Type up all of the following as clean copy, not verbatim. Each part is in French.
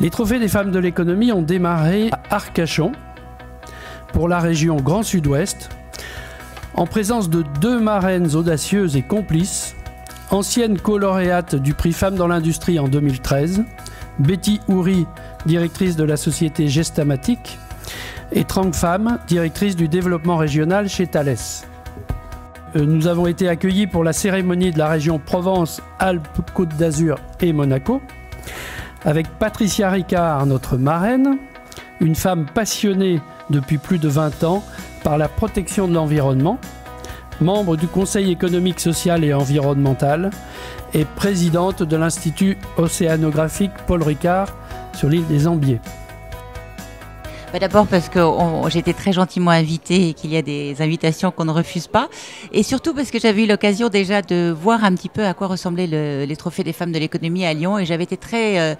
Les trophées des femmes de l'économie ont démarré à Arcachon, pour la région Grand Sud-Ouest, en présence de 2 marraines audacieuses et complices, anciennes co-lauréates du prix Femmes dans l'industrie en 2013, Betty Houry, directrice de la société Gestamatic, et Trang Pham, directrice du développement régional chez Thales. Nous avons été accueillis pour la cérémonie de la région Provence-Alpes-Côte d'Azur et Monaco, avec Patricia Ricard, notre marraine, une femme passionnée depuis plus de 20 ans par la protection de l'environnement, membre du Conseil économique, social et environnemental et présidente de l'Institut océanographique Paul Ricard sur l'île des Ambiers. D'abord parce que j'ai été très gentiment invitée et qu'il y a des invitations qu'on ne refuse pas. Et surtout parce que j'avais eu l'occasion déjà de voir un petit peu à quoi ressemblaient les trophées des femmes de l'économie à Lyon. Et j'avais été très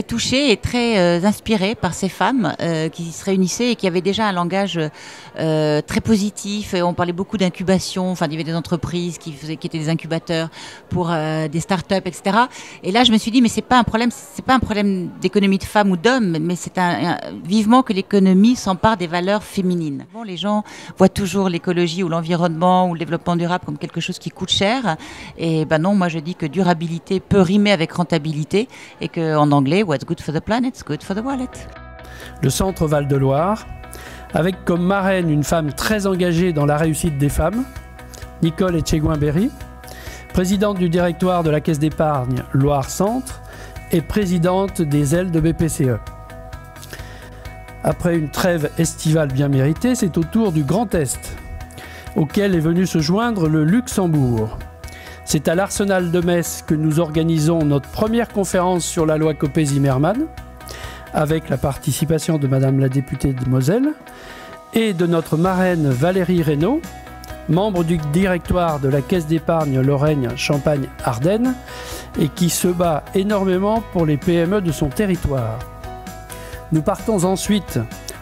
touchée et très inspirée par ces femmes qui se réunissaient et qui avaient déjà un langage très positif. Et on parlait beaucoup d'incubation. Enfin, il y avait des entreprises qui étaient des incubateurs pour des start-up, etc. Et là, je me suis dit, mais c'est pas un problème d'économie de femmes ou d'hommes, mais c'est vivement que l'économie s'empare des valeurs féminines. Bon, les gens voient toujours l'écologie ou l'environnement ou le développement durable comme quelque chose qui coûte cher. Et ben non, moi je dis que durabilité peut rimer avec rentabilité et qu'en anglais, what's good for the planet, is good for the wallet. Le Centre Val-de-Loire, avec comme marraine une femme très engagée dans la réussite des femmes, Nicole Etchegoin-Berry, présidente du directoire de la Caisse d'épargne Loire-Centre et présidente des ailes de BPCE. Après une trêve estivale bien méritée, c'est au tour du Grand Est, auquel est venu se joindre le Luxembourg. C'est à l'Arsenal de Metz que nous organisons notre première conférence sur la loi Copé-Zimmermann, avec la participation de Madame la députée de Moselle et de notre marraine Valérie Reynaud, membre du directoire de la Caisse d'épargne Lorraine Champagne-Ardenne et qui se bat énormément pour les PME de son territoire. Nous partons ensuite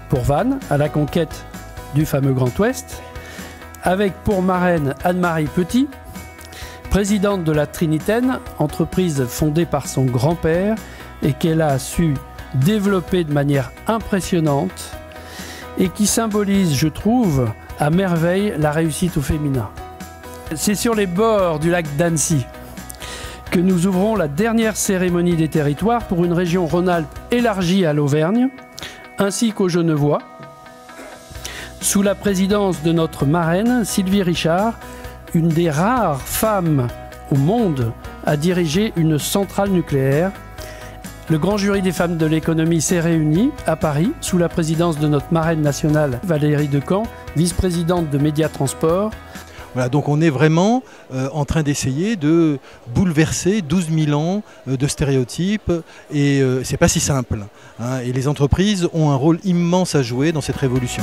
pour Vannes, à la conquête du fameux Grand Ouest, avec pour marraine Anne-Marie Petit, présidente de la Trinitaine, entreprise fondée par son grand-père et qu'elle a su développer de manière impressionnante et qui symbolise, je trouve, à merveille la réussite au féminin. C'est sur les bords du lac d'Annecy que nous ouvrons la dernière cérémonie des territoires pour une région Rhône-Alpes élargie à l'Auvergne, ainsi qu'au Genevois, sous la présidence de notre marraine Sylvie Richard, une des rares femmes au monde à diriger une centrale nucléaire. Le grand jury des femmes de l'économie s'est réuni à Paris, sous la présidence de notre marraine nationale Valérie Decamp, vice-présidente de Média Transport. Voilà, donc on est vraiment en train d'essayer de bouleverser 12 000 ans de stéréotypes et c'est pas si simple, hein, et les entreprises ont un rôle immense à jouer dans cette révolution.